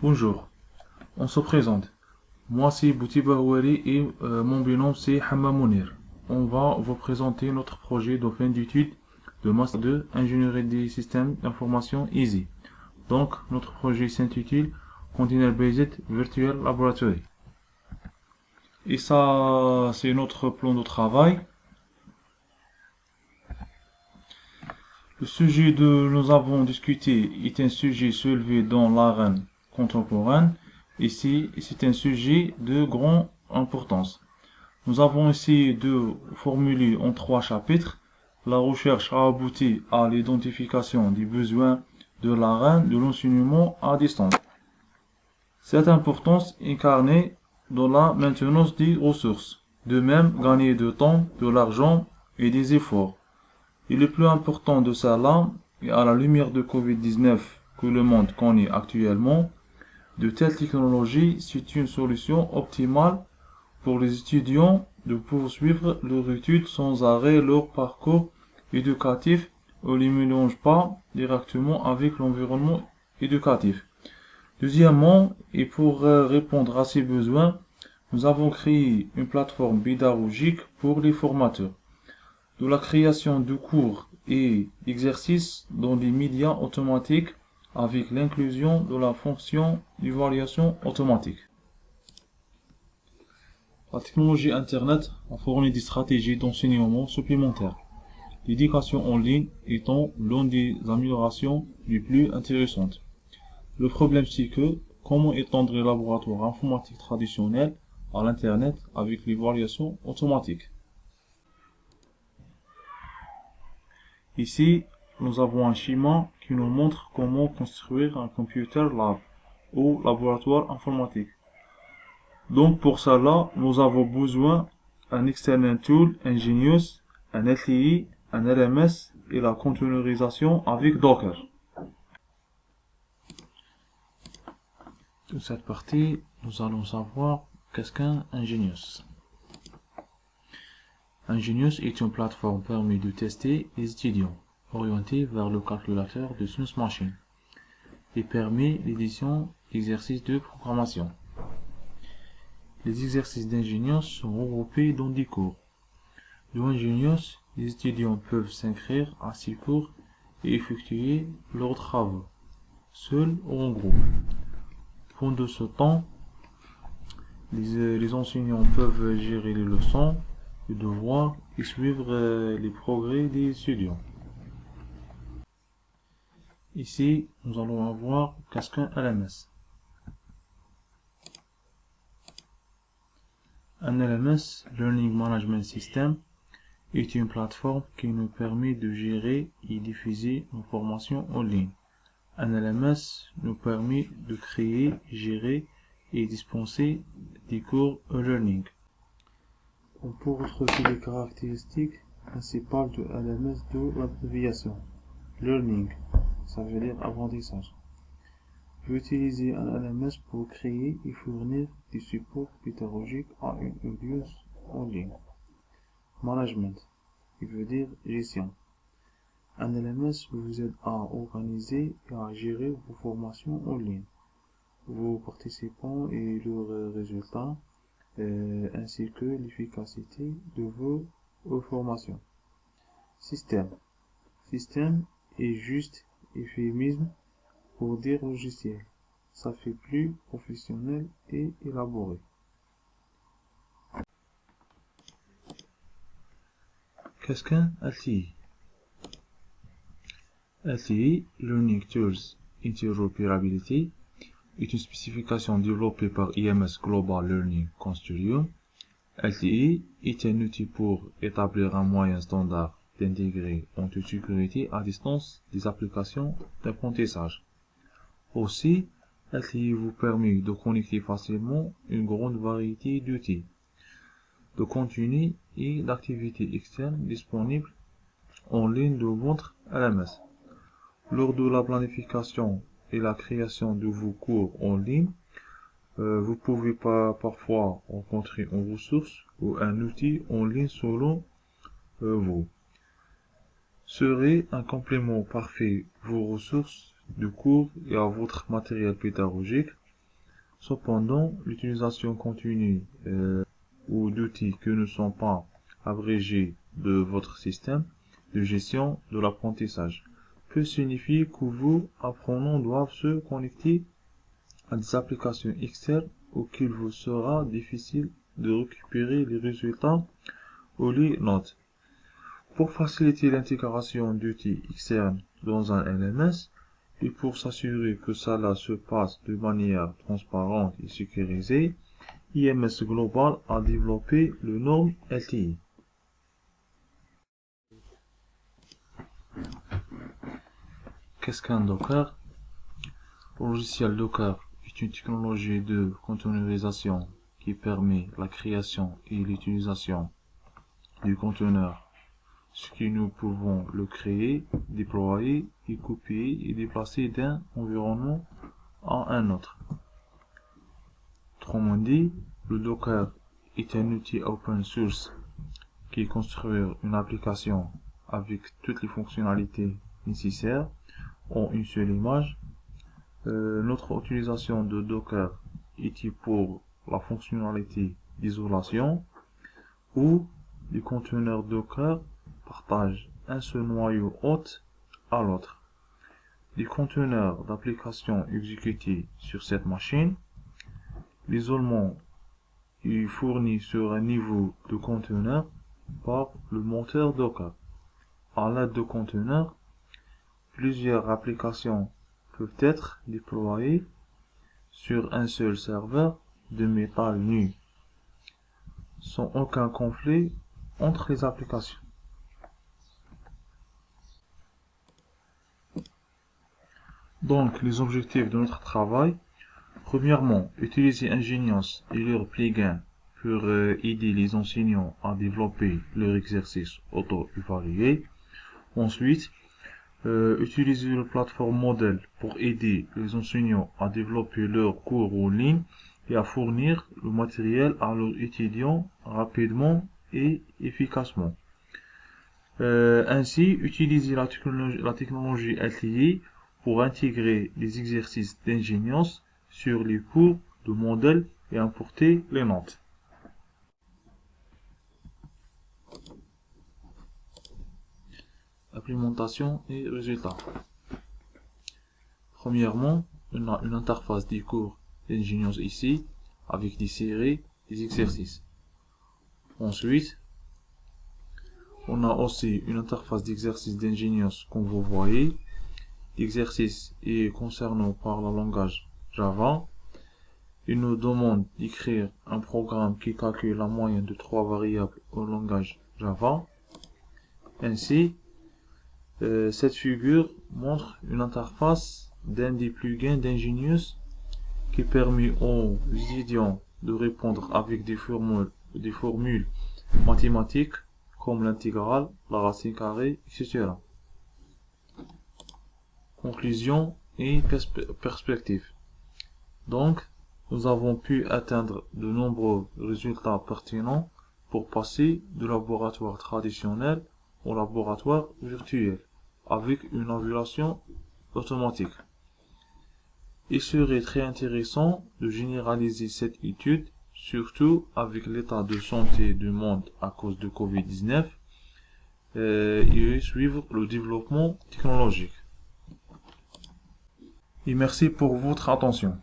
Bonjour, on se présente. Moi c'est Boutiba Houari et mon binôme c'est Hamma Mounir. On va vous présenter notre projet de fin d'études de Master 2 Ingénierie des systèmes d'information Easy. Donc notre projet s'intitule Container Based Virtual Laboratory. Et ça c'est notre plan de travail. Le sujet que nous avons discuté est un sujet soulevé dans l'arène contemporaine. Ici, c'est un sujet de grande importance. Nous avons essayé de formuler en 3 chapitres. La recherche a abouti à l'identification des besoins de l'arène de l'enseignement à distance. Cette importance est incarnée dans la maintenance des ressources. De même, gagner de temps, de l'argent et des efforts. Et le plus important de cela, et à la lumière de Covid-19 que le monde connaît actuellement, de telles technologies, c'est une solution optimale pour les étudiants de poursuivre leur étude sans arrêt leur parcours éducatif ou ne les mélange pas directement avec l'environnement éducatif. Deuxièmement, et pour répondre à ces besoins, nous avons créé une plateforme pédagogique pour les formateurs de la création de cours et d'exercices dans les médias automatiques avec l'inclusion de la fonction d'évaluation automatique. La technologie Internet a fourni des stratégies d'enseignement supplémentaires, l'éducation en ligne étant l'une des améliorations les plus intéressantes. Le problème c'est que, comment étendre les laboratoires informatiques traditionnels à l'Internet avec l'évaluation automatique? Ici, nous avons un schéma qui nous montre comment construire un computer lab ou laboratoire informatique. Donc pour cela, nous avons besoin d'un external tool Ingenious, un LTI, un LMS et la containerisation avec Docker. Dans cette partie, nous allons savoir qu'est-ce qu'un Ingenious. Ingenious est une plateforme permet de tester les étudiants, orientée vers le calculateur de Science Machine, et permet l'édition d'exercices de programmation. Les exercices d'Ingenious sont regroupés dans des cours. Dans Ingenious, les étudiants peuvent s'inscrire à ces cours et effectuer leurs travaux, seuls ou en groupe. Pendant ce temps, les enseignants peuvent gérer les leçons, les devoirs et suivre les progrès des étudiants. Ici, nous allons avoir qu'est-ce qu'un LMS. Un LMS, Learning Management System, est une plateforme qui nous permet de gérer et diffuser nos formations en ligne. Un LMS nous permet de créer, gérer et dispenser des cours e-learning. On peut retrouver les caractéristiques principales de LMS de l'abréviation. Learning, ça veut dire apprentissage. Vous utilisez un LMS pour créer et fournir des supports pédagogiques à une audience en ligne. Management, qui veut dire gestion. Un LMS vous aide à organiser et à gérer vos formations en ligne, vos participants et leurs résultats, ainsi que l'efficacité de vos formations. Système. Système est juste euphémisme pour dire logiciel. Ça fait plus professionnel et élaboré. Qu'est-ce qu'un LTI? LTI, Learning Tools Interoperability, est une spécification développée par IMS Global Learning Consortium. LTI est un outil pour établir un moyen standard d'intégrer en toute sécurité à distance des applications d'apprentissage. Aussi, LTI vous permet de connecter facilement une grande variété d'outils, de contenus et d'activités externes disponibles en ligne de votre LMS. Lors de la planification et la création de vos cours en ligne, vous pouvez parfois rencontrer une ressource ou un outil en ligne selon vous. Serait un complément parfait vos ressources de cours et à votre matériel pédagogique. Cependant, l'utilisation continue ou d'outils qui ne sont pas abrégés de votre système de gestion de l'apprentissage peut signifier que vos apprenants doivent se connecter à des applications externes auxquelles vous sera difficile de récupérer les résultats ou les notes. Pour faciliter l'intégration d'outils externes dans un LMS et pour s'assurer que cela se passe de manière transparente et sécurisée, IMS Global a développé le norme LTI. Qu'est-ce qu'un Docker? Le logiciel Docker est une technologie de containerisation qui permet la création et l'utilisation du conteneur, ce qui nous pouvons le créer, déployer et copier et déplacer d'un environnement à un autre. Autrement dit, le Docker est un outil open source qui construit une application avec toutes les fonctionnalités nécessaires en une seule image. Notre utilisation de Docker est pour la fonctionnalité d'isolation où les conteneurs Docker partagent un seul noyau hôte à l'autre. Les conteneurs d'application exécutés sur cette machine, l'isolement est fourni sur un niveau de conteneur par le moteur Docker. À l'aide de conteneurs, plusieurs applications peuvent être déployées sur un seul serveur de métal nu, sans aucun conflit entre les applications. Donc, les objectifs de notre travail: premièrement, utiliser Ingenious et leurs plugins pour aider les enseignants à développer leur exercice auto-évalué. Ensuite, utiliser la plateforme modèle pour aider les enseignants à développer leurs cours en ligne et à fournir le matériel à leurs étudiants rapidement et efficacement. Ainsi, utiliser la technologie LTI pour intégrer les exercices d'ingénieurs sur les cours de modèle et importer les notes. Implémentation et résultats. Premièrement, on a une interface des cours d'ingénieurs ici, avec des séries, des exercices. Ensuite, on a aussi une interface d'exercice d'ingénieurs comme vous voyez. L'exercice est concerné par le langage Java. Il nous demande d'écrire un programme qui calcule la moyenne de 3 variables au langage Java. Ainsi, cette figure montre une interface d'un des plugins d'Ingenious qui permet aux étudiants de répondre avec des formules mathématiques comme l'intégrale, la racine carrée, etc. Conclusion et perspective. Donc, nous avons pu atteindre de nombreux résultats pertinents pour passer du laboratoire traditionnel au laboratoire virtuel avec une évaluation automatique. Il serait très intéressant de généraliser cette étude, surtout avec l'état de santé du monde à cause de Covid-19 et suivre le développement technologique. Et merci pour votre attention.